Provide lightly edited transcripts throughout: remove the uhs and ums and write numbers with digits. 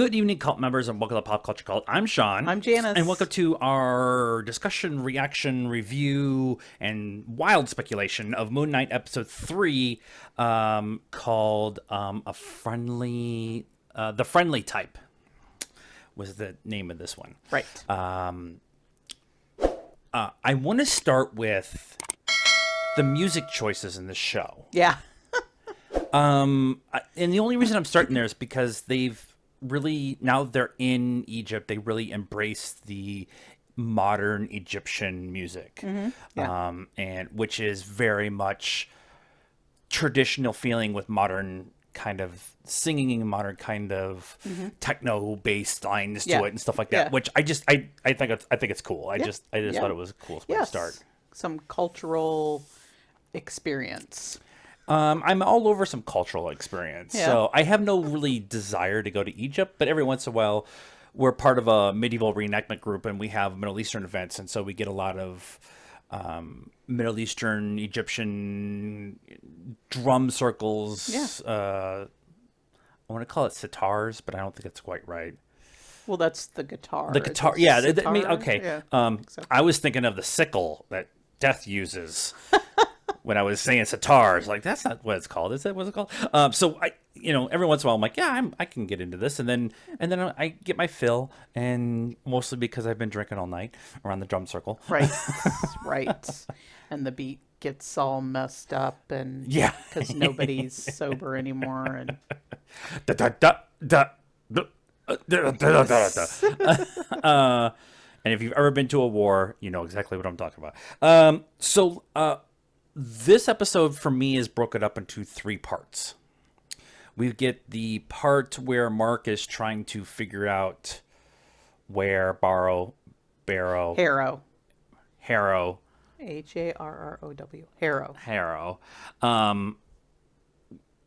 Good evening, cult members, and welcome to Pop Culture Cult. I'm Sean. I'm Janice. And welcome to our discussion, reaction, review, and wild speculation of Moon Knight Episode 3, called The Friendly Type was the name of this one. Right. I want to start with the music choices in this show. Yeah. And the only reason I'm starting there is because they've really, now they're in Egypt, they really embrace the modern Egyptian music. Mm-hmm. Yeah. And which is very much traditional feeling with modern kind of singing and modern kind of techno based lines to it and stuff like that, which I think it's cool. I just thought it was a cool way to start. Some cultural experience. I'm all over some cultural experience. Yeah. So I have no really desire to go to Egypt, but every once in a while we're part of a medieval reenactment group and we have Middle Eastern events. And so we get a lot of Middle Eastern, Egyptian drum circles. Yeah. I want to call it sitars, but I don't think it's quite right. Well, that's the guitar. The guitar, yeah. Sitar? Okay. Yeah, I was thinking of the sickle that Death uses. When I was saying sitars, like that's not what it's called. Is that what it's called? So I, every once in a while I'm like, yeah, I can get into this, and then I get my fill, and mostly because I've been drinking all night around the drum circle. Right. Right. And the beat gets all messed up, and because nobody's sober anymore, and da, da, da, da, da, da, da, da, da. And if you've ever been to a war, you know exactly what I'm talking about. This episode for me is broken up into 3 parts. We get the part where Mark is trying to figure out where Harrow, Harrow, Harrow,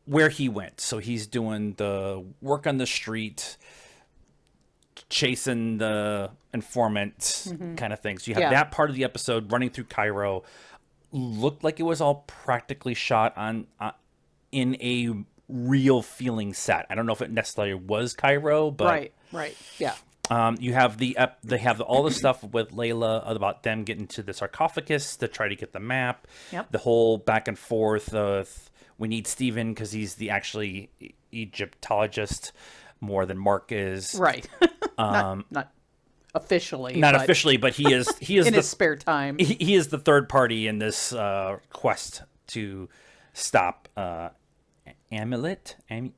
where he went. So he's doing the work on the street, chasing the informant kind of thing. So you have that part of the episode running through Cairo. Looked like it was all practically shot on in a real feeling set. I don't know if it necessarily was Cairo, but right, yeah. You have they have all the stuff with Layla about them getting to the sarcophagus to try to get the map. Yep. The whole back and forth of we need Steven because he's the actually Egyptologist more than Mark is. Right. Not officially. Not officially, but he is in his spare time. He is the third party in this quest to stop Amulet. Amet.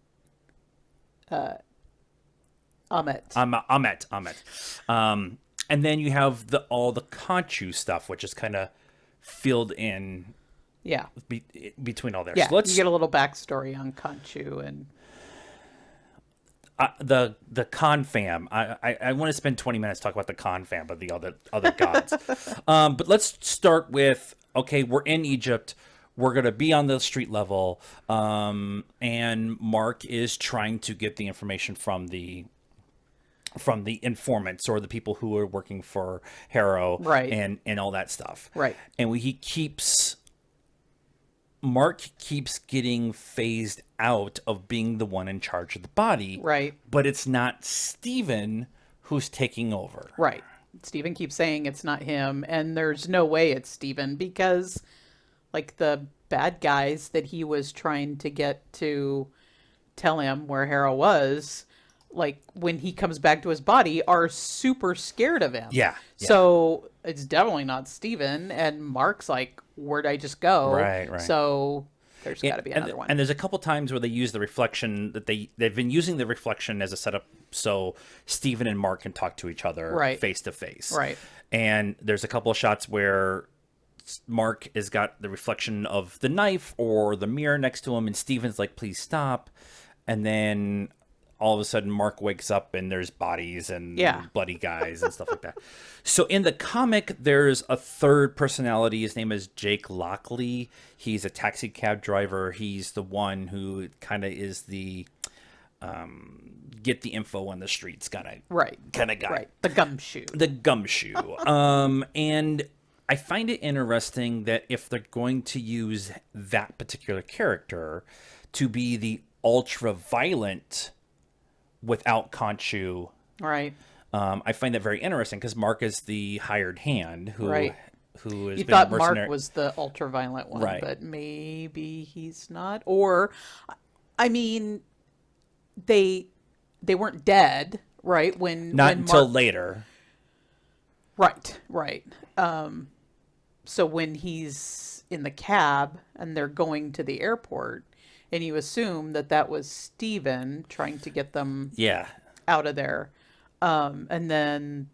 And then you have all the Conchu stuff, which is kind of filled in. Yeah. Between all there. Yeah. So You get a little backstory on Conchu and. The Confab. I want to spend 20 minutes talking about the Confab of the other gods. But let's start with, okay, we're in Egypt. We're going to be on the street level. And Mark is trying to get the information from the informants or the people who are working for Harrow. Right. And all that stuff. Right. And Mark keeps getting phased out of being the one in charge of the body. Right. But it's not Steven who's taking over. Right. Steven keeps saying it's not him, and there's no way it's Steven because, like, the bad guys that he was trying to get to tell him where Harrow was, like, when he comes back to his body, are super scared of him. Yeah. So it's definitely not Steven, and Mark's like, where'd I just go? Right. So there's got to be another one. And there's a couple times where they use the reflection that they've been using the reflection as a setup so Steven and Mark can talk to each other face to face. Right. And there's a couple of shots where Mark has got the reflection of the knife or the mirror next to him, and Steven's like, please stop. And then all of a sudden Mark wakes up and there's bodies and bloody guys and stuff like that. So in the comic, there's a third personality. His name is Jake Lockley. He's a taxi cab driver. He's the one who kind of is the get the info on the streets kind of guy. Right. The gumshoe. And I find it interesting that if they're going to use that particular character to be the ultra violent without Khonshu. Right. I find that very interesting because Mark is the hired hand Right. who has You been a thought Mark mercenary. was the ultra-violent one, Right. but maybe he's not. Or, I mean, they they weren't dead, right? Not When until Mark, later. right, right. So when he's in the cab and they're going to the airport, and you assume that that was Steven trying to get them Yeah. out of there, and then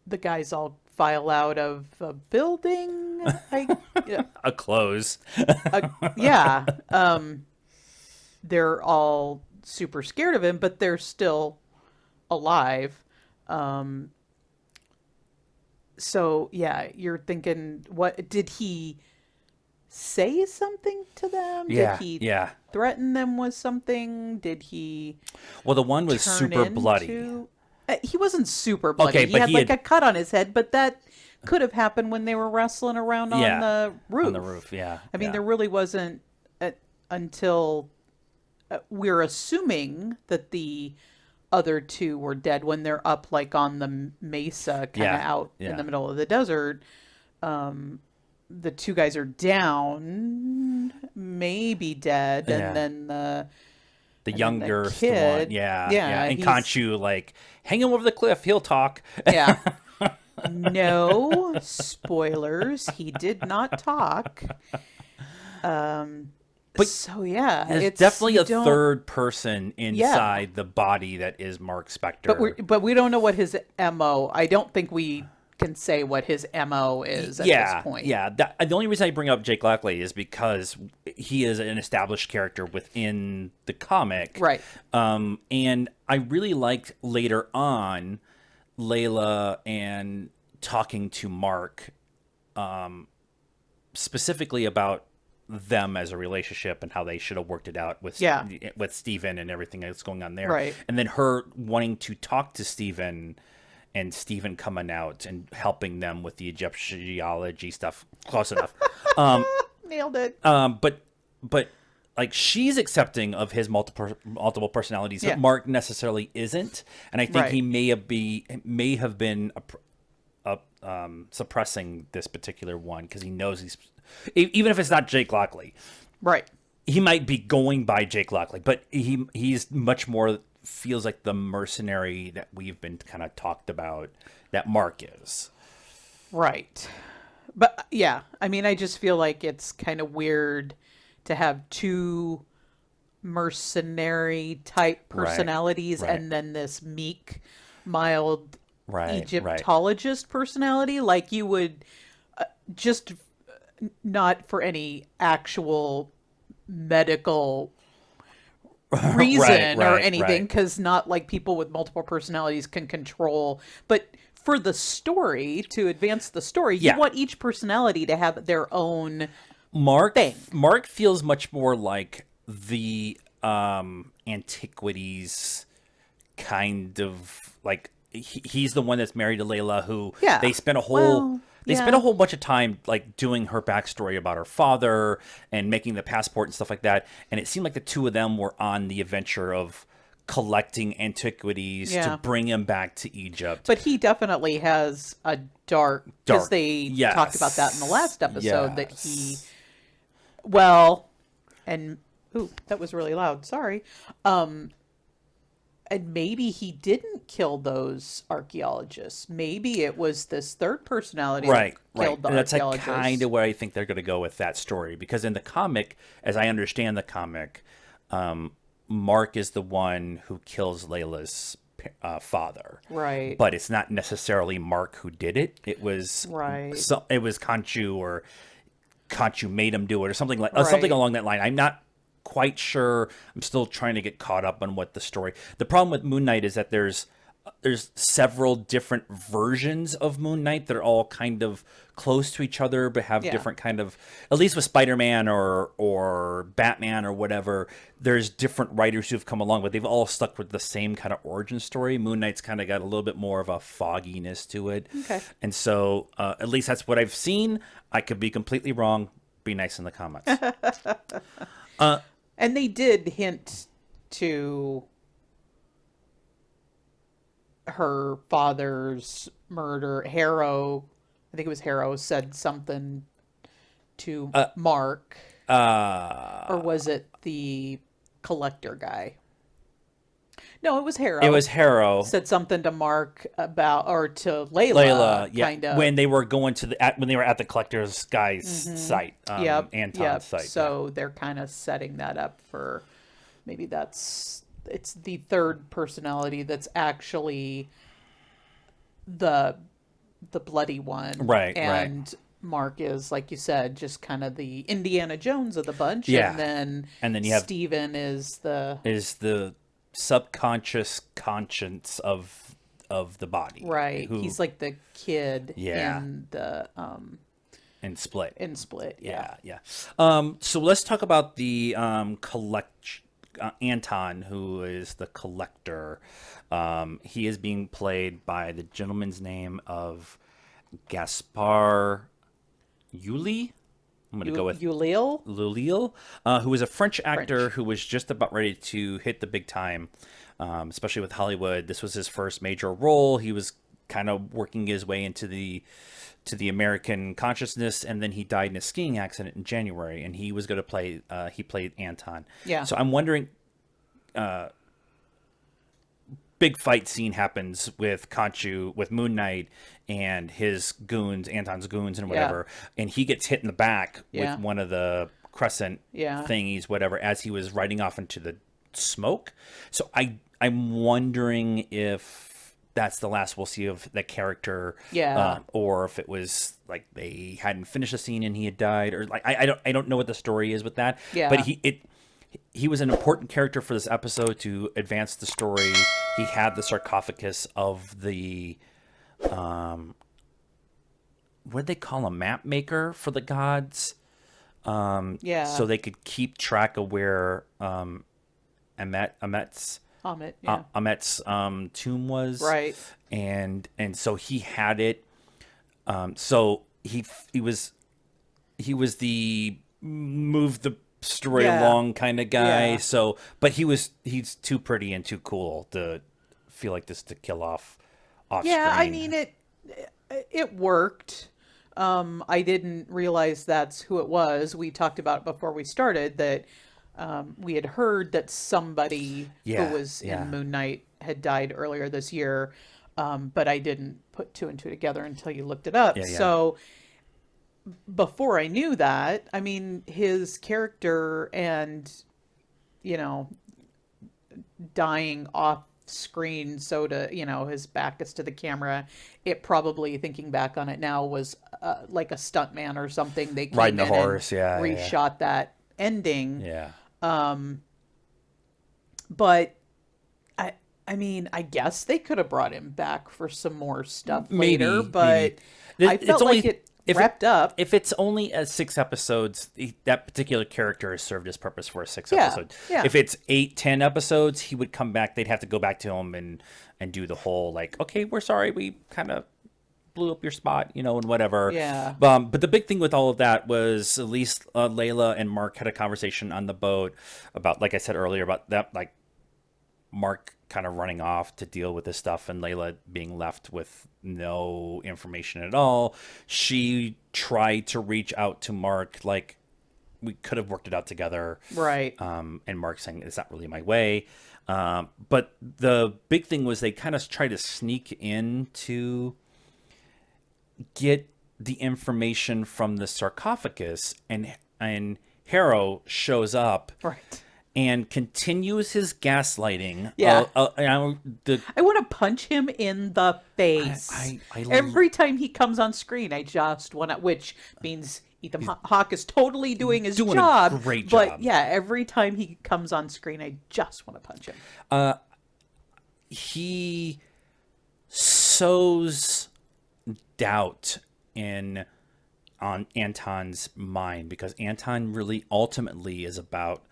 the guys all file out of a building. Yeah, A close. uh, yeah. They're all super scared of him, but they're still alive. Um, so yeah, you're thinking, what did he say something to them? Did Yeah. he Yeah. threaten them with something? Did he Well, the one was turn super bloody. into? He wasn't super bloody. Okay, He but had he like had a cut on his head, but that could have happened when they were wrestling around on yeah the on the roof. roof. Yeah. I mean, Yeah. there really wasn't until we're assuming that the other two were dead when they're up like on the mesa, kind of Yeah. out in the Yeah. middle of the desert. The two guys are down, maybe dead, and Yeah. then The the youngest one. kid, Yeah. Yeah. yeah, And he's Khonshu like hang him over the cliff. He'll talk. yeah. No spoilers. He did not talk. But So yeah, there's it's definitely you a don't. third person Yeah, inside the body that is Mark but Spector. we don't know what his mo. I don't think we can say what his mo is at this Yeah, point. yeah. The only reason I bring up Jake Lockley is because he is an established character within the comic. Right. And I really liked later on Layla and talking to Mark specifically about them as a relationship and how they should have worked it out Yeah. with Steven and everything that's going on there. Right. And then her wanting to talk to Steven and Steven coming out and helping them with the Egyptology stuff. Close enough. Nailed it. But like she's accepting of his multiple personalities Yeah. that Mark necessarily isn't, and I think Right. he may have been suppressing this particular one because he knows even if it's not Jake Lockley, Right. he might be going by Jake Lockley, but he's much more feels like the mercenary that we've been kind of talked about that Mark is. Right. But yeah, I mean, I just feel like it's kind of weird to have two mercenary type Right. personalities Right. and then this meek, mild Right. Right. Egyptologist personality. Like you would just not for any actual medical reason or right, anything, right. because not like people with multiple personalities can control, but for the story, to advance the story, you Yeah. want each personality to have their own Mark thing. Mark feels much more like the antiquities kind of like he's the one that's married to Layla who Yeah. they spent a whole Well, they yeah. spent a whole bunch of time like doing her backstory about her father and making the passport and stuff like that, and it seemed like the two of them were on the adventure of collecting antiquities Yeah. to bring him back to Egypt. But he definitely has a dark, because they Yes. talked about that in the last episode, that he, Yes. well, and, ooh, that was really loud, sorry. And maybe he didn't kill those archaeologists. Maybe it was this third personality Right, that right. killed the And that's like archaeologists. kind of where I think they're going to go with that story, because in the comic, as I understand the comic, Mark is the one who kills Layla's father. Right. But it's not necessarily Mark who did it. It was Right. it was Khonshu, or Khonshu made him do it, or something like something Right. along that line. I'm not quite sure. I'm still trying to get caught up on what the story. The problem with Moon Knight is that there's several different versions of Moon Knight that are all kind of close to each other, but have Yeah. different kind of, at least with Spider-Man or Batman or whatever, there's different writers who've come along, but they've all stuck with the same kind of origin story. Moon Knight's kind of got a little bit more of a fogginess to it. Okay. And so at least that's what I've seen. I could be completely wrong. Be nice in the comments. And they did hint to her father's murder, Harrow, I think it was Harrow, said something to Uh, Mark, or uh, was it the collector guy? No, it was it Harrow. was Harrow, Said something to Mark about, or to Layla, Layla, yeah, kind of. when they were going to when they were at the collector's guy's Mm-hmm. site, Yep, Anton's yep. site, yeah. So they're kind of setting that up for maybe it's the third personality that's actually the the bloody one, Right, right. and Mark is, like you said, just kind of the Indiana Jones of the bunch, and Yeah. then And then you have Steven is the is the subconscious conscience of the body right. who He's like the kid yeah, and Split. in Split, yeah. Yeah, yeah. So let's talk about the collect Anton, who is the collector. He is being played by the gentleman's name of Gaspar Ulliel. I'm going to go with Ulil Lulil, who is a French actor French. who was just about ready to hit the big time, especially with Hollywood. This was his first major role. He was kind of working his way into the American consciousness, and then he died in a skiing accident in January. And he was going to play. He played Anton. Yeah. So I'm wondering. Big fight scene happens with Conchu, with Moon Knight and his goons, Anton's goons and Yeah. whatever, and he gets hit in the back with Yeah. one of the crescent Yeah. thingies, whatever, as he was riding off into the smoke. So I'm wondering if that's the last we'll see of the character, Yeah. or if it was like they hadn't finished the scene and he had died, or like I don't know what the story is with that, but Yeah. he was an important character for this episode to advance the story. He had the sarcophagus of the what did they call a map maker for the gods, Yeah. so they could keep track of where Amit, yeah. Amet's tomb was, Right. and so he had it. So he was the move the story Yeah. along kind of guy. Yeah. So, but he's too pretty and too cool to feel like this to kill off Yeah, I screen. mean it worked. I didn't realize that's who it was. We talked about it before we started that we had heard that somebody who Yeah, was in yeah, Moon Knight had died earlier this year, but I didn't put two and two together until you looked it up. yeah, yeah. So before I knew that, I mean, his character and, you know, dying off screen so to, his back is to the camera, it probably, thinking back on it now, was like a stuntman or something. They Riding came the in and horse, yeah, yeah, reshot that ending. yeah. But I mean, I guess they could have brought him back for some more stuff later, Maybe, maybe. but I It's felt like only it if wrapped up. if it's only 6 episodes, that particular character has served his purpose for a six Yeah, episode. yeah. If it's 8, 10 episodes, he would come back. They'd have to go back to him and do the whole like, okay, we're sorry, we kind of blew up your spot, and whatever. Yeah. But the big thing with all of that was at least Layla and Mark had a conversation on the boat about, like I said earlier, about that, like Mark kind of running off to deal with this stuff and Layla being left with no information at all. She tried to reach out to Mark, like we could have worked it out together. Right. And Mark saying it's not really my way. But the big thing was they kind of tried to sneak in to get the information from the sarcophagus, and Harrow shows up Right. and continues his gaslighting. Yeah. The I want to punch him in the face. Every time he comes on screen, I just want to, which means Ethan Hawke is totally doing his doing a job. great But job. yeah, every time he comes on screen, I just want to punch him. He sows doubt on Anton's mind, because Anton really ultimately is about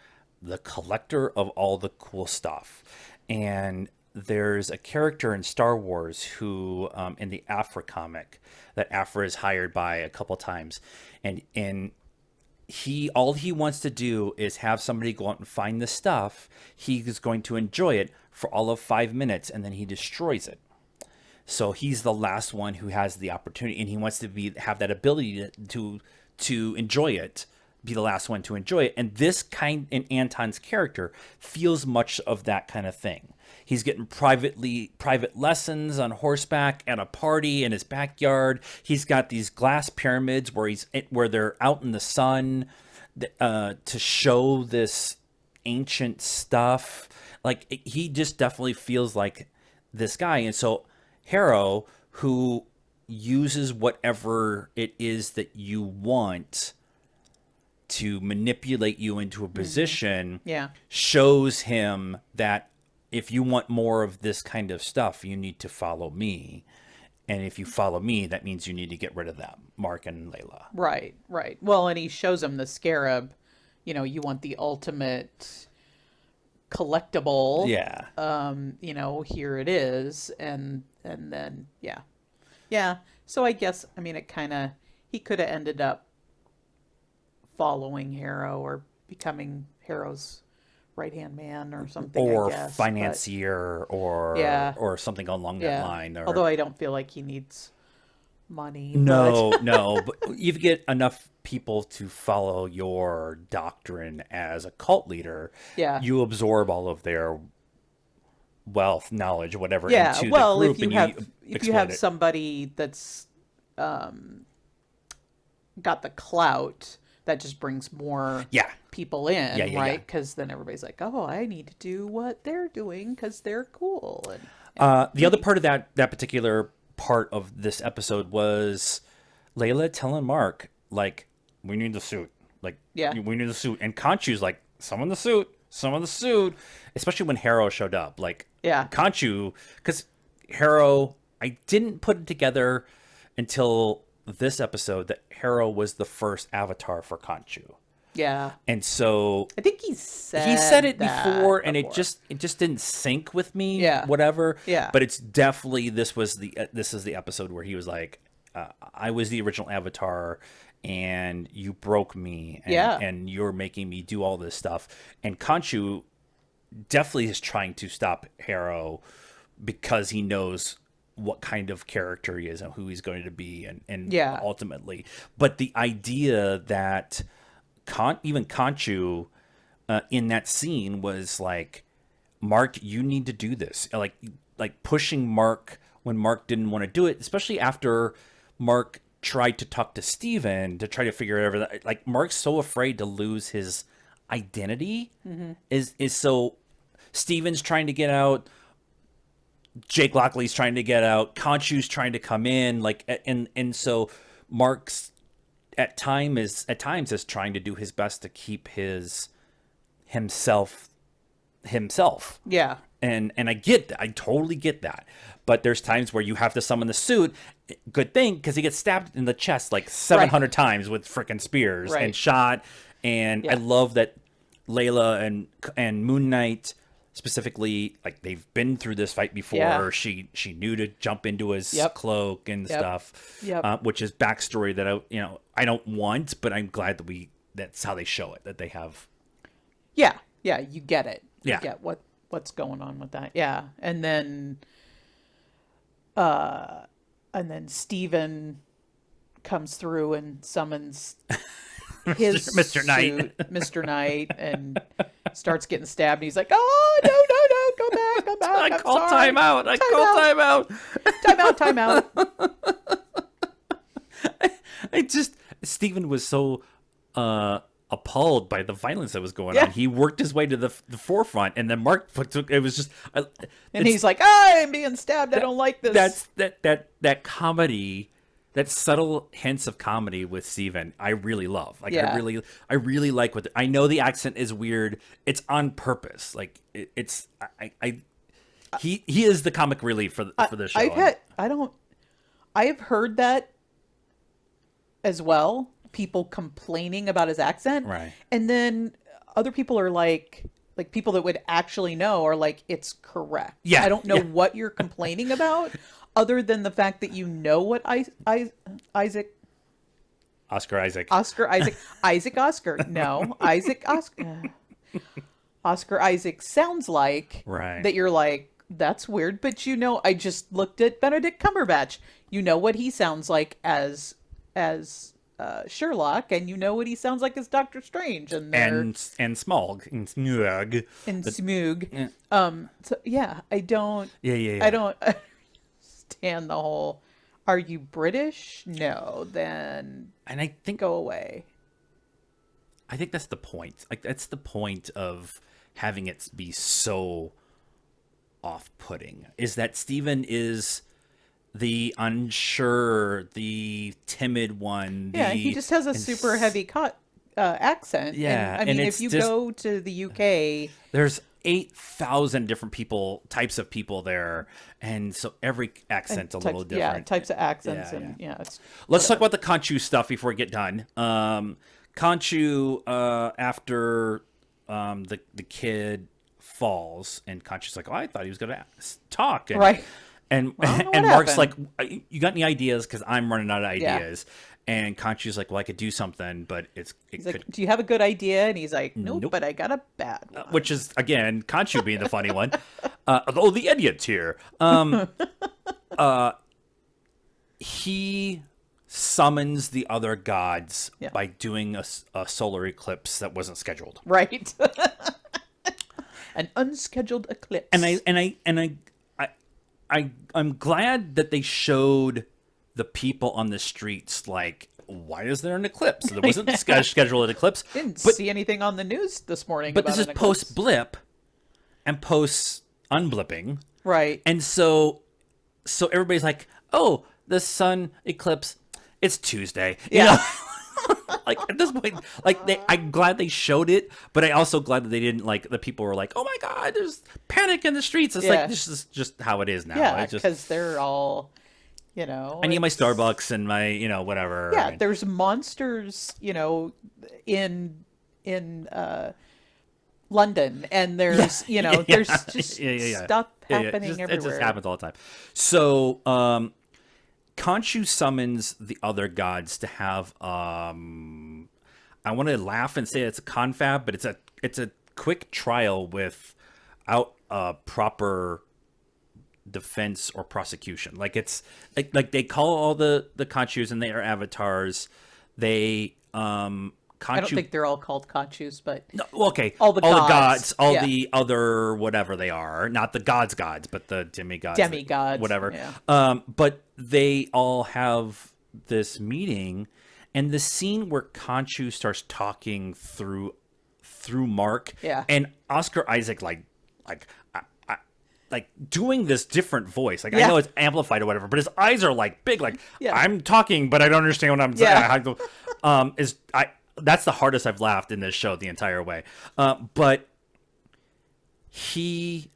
the collector of all the cool stuff. And there's a character in Star Wars who, in the Afra comic, that Afra is hired by a couple times, and all he wants to do is have somebody go out and find the stuff. He is going to enjoy it for all of 5 minutes, and then he destroys it. So he's the last one who has the opportunity, and he wants to have that ability to enjoy it, be the last one to enjoy it. And this kind in Anton's character feels much of that kind of thing. He's getting private lessons on horseback at a party in his backyard. He's got these glass pyramids where they're out in the sun to show this ancient stuff. Like he just definitely feels like this guy. And so Harrow, who uses whatever it is that you want to manipulate you into a position, Yeah. shows him that if you want more of this kind of stuff, you need to follow me. And if you follow me, that means you need to get rid of them, Mark and Layla. Right, right. Well, and he shows him the scarab. You know, you want the ultimate collectible. Yeah. You know, here it is, and then yeah. Yeah. So I guess I mean he could have ended up following Harrow or becoming Harrow's right hand man or something, Or I guess. financier Yeah. or something along that line. Or... Although I don't feel like he needs money. No, But... no. But you get enough people to follow your doctrine as a cult leader, Yeah. you absorb all of their wealth, knowledge, whatever, Yeah. into Well, the group, if you and have you if you have exploit it. somebody that's got the clout, that just brings more Yeah. people in, Yeah, yeah, right? yeah. Because then everybody's like, oh, I need to do what they're doing because they're cool. And The other part of that particular part of this episode was Layla telling Mark, like, we need the suit. Like, Yeah. we need the suit. And Conchu's like, someone the suit, someone the suit. Especially when Harrow showed up. Like, Yeah. Conchu, because Harrow, I didn't put it together until this episode that Harrow was the first avatar for Conchu. Yeah. And so I think he said it that before, and it just didn't sync with me. Yeah. Whatever. Yeah. But it's definitely this is the episode where he was like, I was the original Avatar, and you broke me. And, Yeah. And you're making me do all this stuff. And Khonshu definitely is trying to stop Harrow because he knows what kind of character he is and who he's going to be, and Yeah. ultimately. But the idea that even Khonshu in that scene was like, Mark, you need to do this. Like pushing Mark when Mark didn't want to do it, especially after Mark tried to talk to Steven to try to figure out everything. Like Mark's so afraid to lose his identity is so Steven's trying to get out, Jake Lockley's trying to get out, Khonshu's trying to come in, like and so Mark's at times is trying to do his best to keep himself. Yeah. And I get that. I totally get that. But there's times where you have to summon the suit. Good thing, because he gets stabbed in the chest like 700 times with frickin' spears and shot. And Yeah. I love that Layla and Moon Knight specifically, like they've been through this fight before. Yeah. She knew to jump into his cloak and stuff, which is backstory that I don't want, but I'm glad that that's how they show it, that they have. Yeah. Yeah. You get it. Yeah. You get what's going on with that. Yeah. And then Steven comes through and summons his Mr. Knight. suit, Mr. Knight, and starts getting stabbed. And he's like, "Oh no, go back, go back! I I'm call sorry. timeout. Time out." Steven was so appalled by the violence that was going Yeah. on. He worked his way to the forefront, and then Mark took. It was just, And he's like, "I'm being stabbed. I don't like this." that comedy, that subtle hints of comedy with Steven, I really love. Like Yeah. I really like what I know. The accent is weird. It's on purpose. Like he is the comic relief for the show. I have heard that as well. People complaining about his accent, Right. And then other people are like people that would actually know are like, it's correct. Yeah, I don't know yeah. what you're complaining about, other than the fact that you know what Isaac Oscar Isaac. Oscar Isaac sounds like. Right. That you're like, That's weird, but I just looked at Benedict Cumberbatch. You know what he sounds like as Sherlock, and you know what he sounds like as Doctor Strange, and they're And Smog and Smug. in But Smoog. yeah, So yeah, I don't, yeah, yeah, I yeah. don't understand the whole. Are you British? No, then And go away. I think that's the point. Like that's the point of having it be so off-putting is that Steven is the unsure, the timid one, Yeah, he the just has a and super heavy accent, and yeah, I and mean, if it's you just go to the UK, there's 8,000 different types of people there, and so every and accent's a little types, yeah, different. types of accents, Yeah, yeah. and yeah, it's Let's talk whatever. about the Conchu stuff before we get done. Conchu, after the kid falls, and Conchu's like, "Oh, I thought he was gonna talk," Right. and I don't know what and Mark's like, happened. "You got any ideas? Because I'm running out of Yeah. ideas." And Conchu's like, "Well, I could do something, but He's it like, could." "Do you have a good idea?" And he's like, "Nope, Nope. but I got a bad Which one." is again Conchu being the funny one. Oh, the idiot's here. He summons the other gods Yeah. by doing a solar eclipse that wasn't scheduled. Right. An unscheduled And eclipse. I'm glad that they showed the people on the streets like, why is there an eclipse? There wasn't scheduled an eclipse, Didn't but see anything on the news this morning but about this is an eclipse. post blip and post unblipping, Right. and so everybody's like, oh, the sun eclipse, it's Tuesday, you Yeah. know. Like at this point, I'm glad they showed it, but I also glad that they didn't like the people were like, "Oh my God, there's panic in the streets." It's like Yeah. this is just how it is now. Yeah, I just because they're all, I need my it's Starbucks and my whatever. yeah. And, There's monsters, in London, and there's yeah, there's just yeah. stuff Yeah, happening it just everywhere. happens all the time. So Khonshu summons the other gods to have I want to laugh and say it's a confab, but it's a quick trial without a proper defense or prosecution. Like it's like they call all the Khonshus and their avatars. They I don't Khonshu think they're all called Conchus, but no, well, okay, all the all the gods. gods, all Yeah. the other whatever they are, not the gods, but the demigods, Demigods. whatever. Yeah. But they all have this meeting, and the scene where Conchu starts talking through Mark, Yeah. and Oscar Isaac like. Like doing this different voice, like I Yeah. know it's amplified or whatever, but his eyes are like big, like Yeah. I'm talking, but I don't understand what I'm saying. Yeah. Is I that's the hardest I've laughed in this show the entire way. But he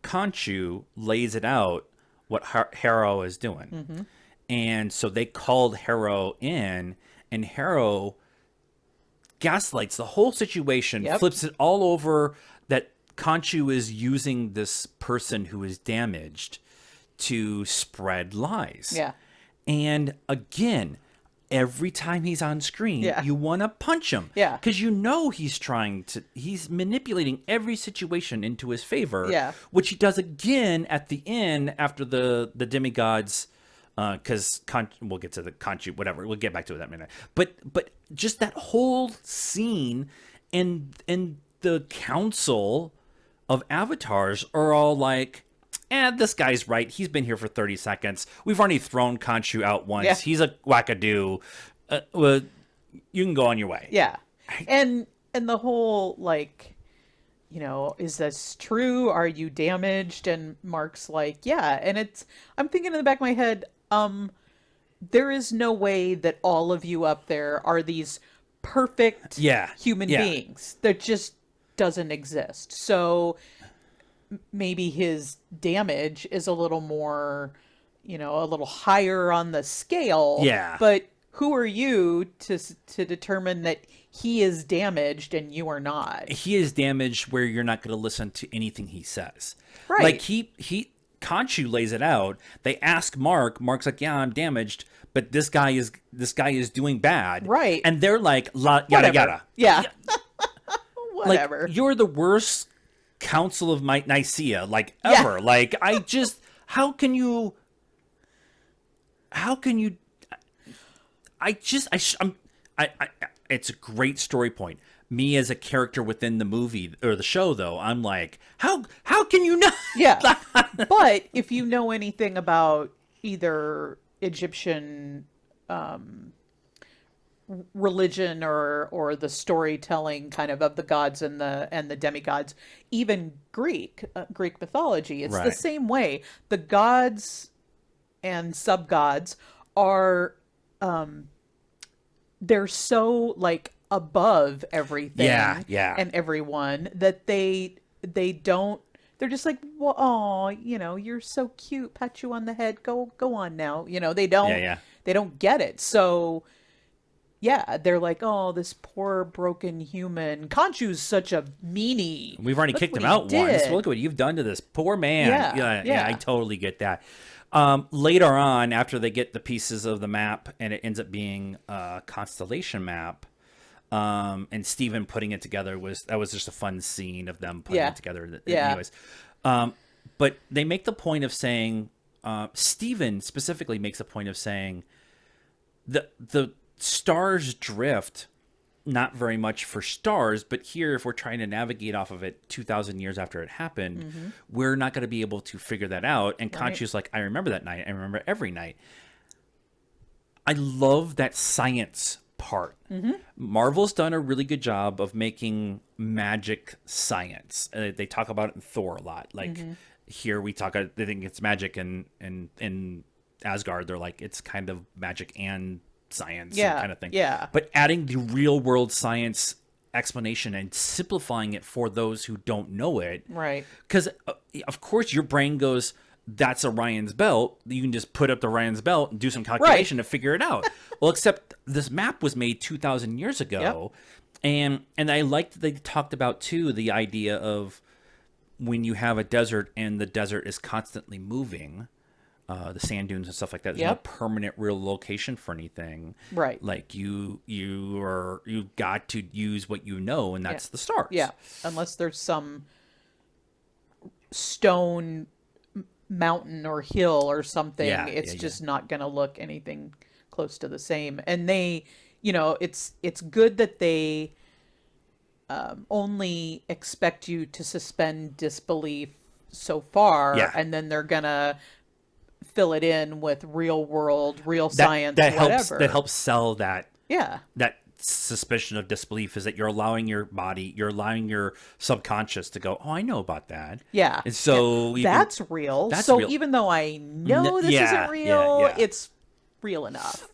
Conchu lays it out what Harrow is doing, Mm-hmm. and so they called Harrow in, and Harrow gaslights the whole situation, Yep. flips it all over that Conchu is using this person who is damaged to spread lies. Yeah. And again, every time he's on screen, Yeah. you want to punch him. Yeah. Because he's manipulating every situation into his favor. Yeah. Which he does again at the end after the demigods. Because we'll get to the Conchu, whatever. We'll get back to it that minute. But just that whole scene and the council of avatars are all like, this guy's right. He's been here for 30 seconds. We've already thrown Conchu out once. Yeah. He's a wackadoo. Well, you can go on your way. Yeah. And the whole is this true? Are you damaged? And Mark's like, yeah. And I'm thinking in the back of my head, there is no way that all of you up there are these perfect Yeah. human Yeah. beings. That just doesn't exist. So maybe his damage is a little more, a little higher on the scale. Yeah. But who are you to determine that he is damaged and you are not? He is damaged where you're not going to listen to anything he says. Right. Like Conchu lays it out. They ask Mark. Mark's like, "Yeah, I'm damaged, but this guy is doing bad." Right. And they're like, yada Whatever. yada. Yeah. Like Whatever. you're the worst Council of Nicaea, like Yeah. ever. Like I just, how can you? How can you? I just, I, it's a great story point. Me as a character within the movie or the show, though, I'm like, how can you not? Yeah. But if you know anything about either Egyptian religion or the storytelling kind of the gods and the demigods, even Greek mythology, it's the Right. same way. The gods and sub-gods are they're so like above Yeah, everything yeah, and everyone that they don't, they're just like, well, oh, you're so cute, pat you on the head, go on now, yeah, yeah. they don't get it. So yeah, they're like, oh, this poor broken human, Conchu's such a meanie, We've already look kicked what him he out once. Look did. at what you've done to this poor man. Yeah, Yeah, yeah, I yeah, totally get that. Later on, after they get the pieces of the map, and it ends up being a constellation map, and Steven putting it together was just a fun scene of them putting yeah, it together. yeah, Anyways, but they make the point of saying, Steven specifically makes a point of saying the stars drift not very much for stars, but here, if we're trying to navigate off of it 2,000 years after it happened, we're not going to be able to figure that out. And right, Conchu's like, I remember that night. I remember every night. I love that science part. Marvel's done a really good job of making magic science. They talk about it in Thor a lot. Like here, they think it's magic, and in Asgard, they're like it's kind of magic and science yeah, kind of thing. yeah, But adding the real world science explanation and simplifying it for those who don't know it, right, because of course your brain goes, that's Orion's belt. You can just put up the Orion's belt and do some calculation to figure it out. Well, except this map was made 2,000 years ago. Yep. And I liked that they talked about too the idea of when you have a desert and the desert is constantly moving, the sand dunes and stuff like that. There's no Yep. permanent real location for anything. Right. Like you got to use what you know, and that's the stars. Yeah, unless there's some stone mountain or hill or something, Yeah, it's yeah, just not going to look anything close to the same. And they, it's good that they only expect you to suspend disbelief so far, yeah. and then they're going to fill it in with real world, real That science, that whatever. helps sell that Yeah. that suspicion of disbelief is that you're allowing your body, you're allowing your subconscious to go, oh, I know about that. Yeah. And so you That's real. that's so real. even though I know this yeah, isn't real, yeah. it's real enough.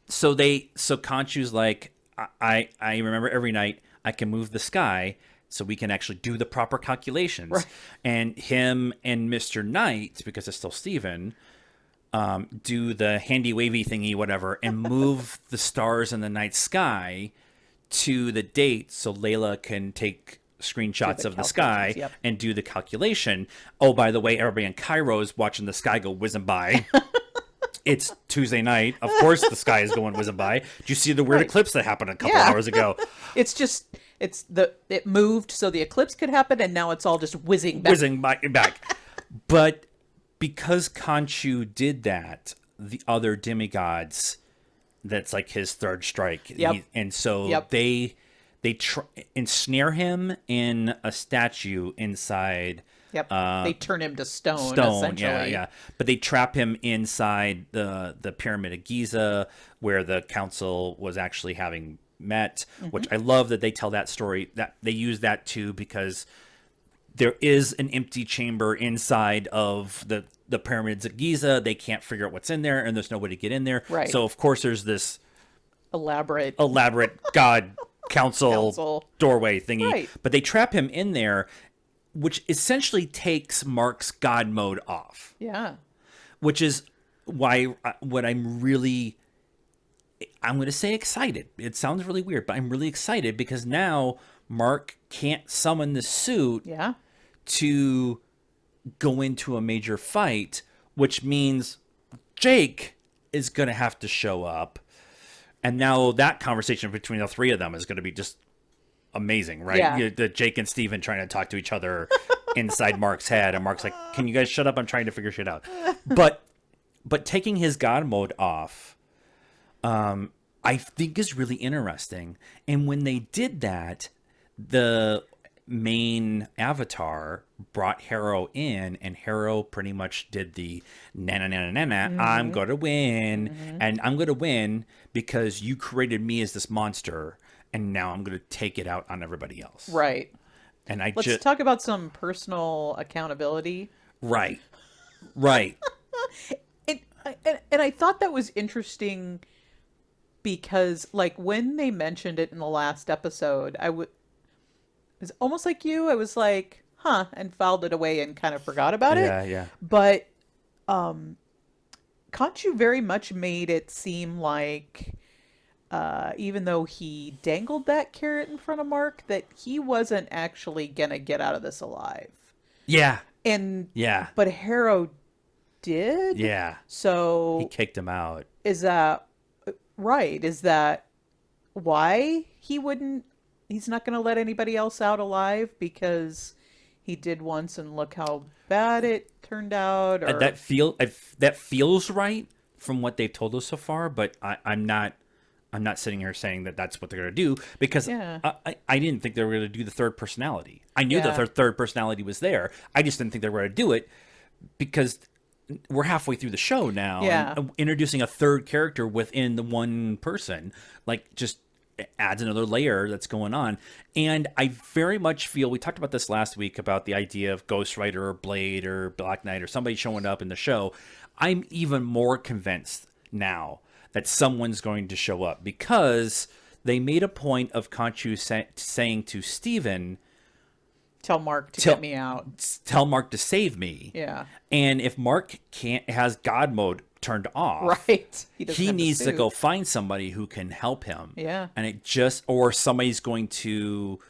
So Conchu's like, I remember every night I can move the sky so we can actually do the proper calculations. Right. And him and Mr. Knight, because it's still Steven, do the handy wavy thingy, whatever, and move the stars in the night sky to the date so Layla can take screenshots of the sky Yep. and do the calculation. Oh, by the way, everybody in Cairo is watching the sky go whizzing by. It's Tuesday night. Of course the sky is going whizzing by. Did you see the weird eclipse that happened a couple hours ago? It's just it moved so the eclipse could happen, and now it's all just whizzing back. Whizzing back. But because Khonshu did that, the other demigods, that's like his third strike. Yep. And so Yep. they ensnare him in a statue inside Yep. They turn him to stone stone. essentially. Yeah. But they trap him inside the Pyramid of Giza, where the council was actually having met, which I love that they tell that story, that they use that too, because there is an empty chamber inside of the pyramids of Giza. They can't figure out what's in there, and there's no way to get in there. Right. So of course there's this Elaborate god council Council. doorway thingy. Right. But they trap him in there, which essentially takes Mark's god mode off. Yeah. Which is why what I'm going to say excited. It sounds really weird, but I'm really excited because now Mark can't summon the suit Yeah. to go into a major fight, which means Jake is going to have to show up. And now that conversation between the three of them is going to be just amazing, right? Yeah. The Jake and Steven trying to talk to each other inside Mark's head, and Mark's like, "Can you guys shut up? I'm trying to figure shit out." But taking his God mode off, I think is really interesting. And when they did that, the main avatar brought Harrow in, and Harrow pretty much did the na na na na na na. I'm gonna win, and I'm gonna win because you created me as this monster, and now I'm gonna take it out on everybody else. Right. And I Let's just talk about some personal accountability. right, right, And I thought that was interesting because, like, when they mentioned it in the last episode, it was almost like you. I was like, huh, and filed it away and kind of forgot about it. yeah, But Conchu very much made it seem like, even though he dangled that carrot in front of Mark, that he wasn't actually gonna get out of this alive. yeah, And yeah, but Harrow did. yeah. He So kicked him out. is that right? Is that why he's not going to let anybody else out alive because he did once and look how bad it turned out? Or That feels right from what they've told us so far, but I'm not sitting here saying that that's what they're going to do because Yeah. I didn't think they were going to do the third personality. I knew Yeah. the third personality was there. I just didn't think they were going to do it because we're halfway through the show now. Yeah. And introducing a third character within the one person, like, just adds another layer that's going on. And I very much feel, we talked about this last week about the idea of Ghost Rider or Blade or Black Knight or somebody showing up in the show. I'm even more convinced now that someone's going to show up because they made a point of Conchu saying to Steven, Tell Mark to get me out. tell Mark to save me. Yeah. And if Mark has God mode turned off, Right. Doesn't he have the needs to suit. go find somebody who can help him. Yeah. And or somebody's going to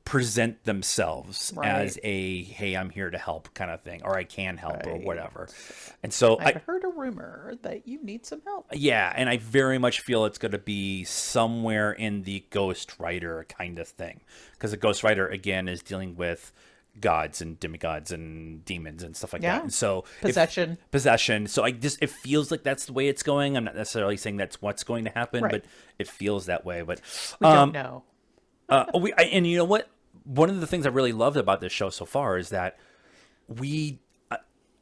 present themselves Right. as a, hey, I'm here to help kind of thing, or I can help or Right. whatever. And so I've heard a rumor that you need some help. yeah, and I very much feel it's going to be somewhere in the Ghost Rider kind of thing. Because the Ghost Rider, again, is dealing with gods and demigods and demons and stuff like Yeah. that. And so Possession. Possession. So it feels like that's the way it's going. I'm not necessarily saying that's what's going to happen, Right. but it feels that way. But We don't know. and you know what? One of the things I really loved about this show so far is that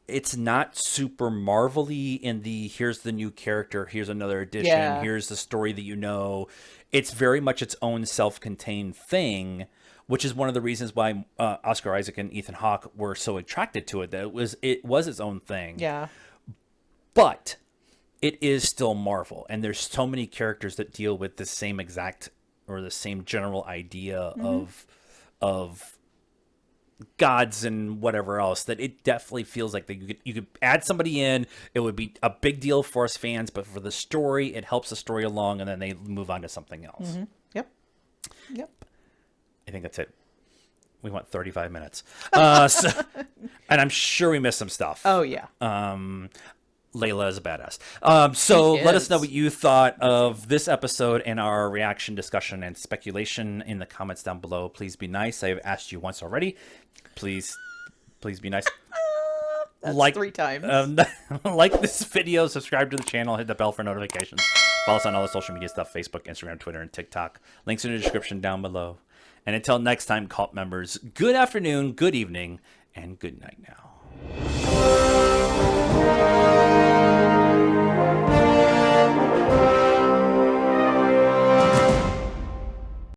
it's not super Marvel-y in the here's the new character, here's another edition, Yeah. here's the story that you know. It's very much its own self-contained thing, which is one of the reasons why Oscar Isaac and Ethan Hawke were so attracted to it. That it was its own thing. Yeah. But it is still Marvel, and there's so many characters that deal with the same exact or the same general idea of gods and whatever else, that it definitely feels like that you could add somebody in. It would be a big deal for us fans, but for the story, it helps the story along, and then they move on to something else. Yep. Yep. I think that's it. We went 35 minutes. And I'm sure we missed some stuff. Oh yeah. Layla is a badass. So She let us is. know what you thought of this episode and our reaction, discussion, and speculation in the comments down below. Please be nice. I have asked you once already. Please be nice. That's 3 times. Like this video, subscribe to the channel, hit the bell for notifications. Follow us on all the social media stuff, Facebook, Instagram, Twitter, and TikTok. Links in the description down below. And until next time, cult members, good afternoon, good evening, and good night now.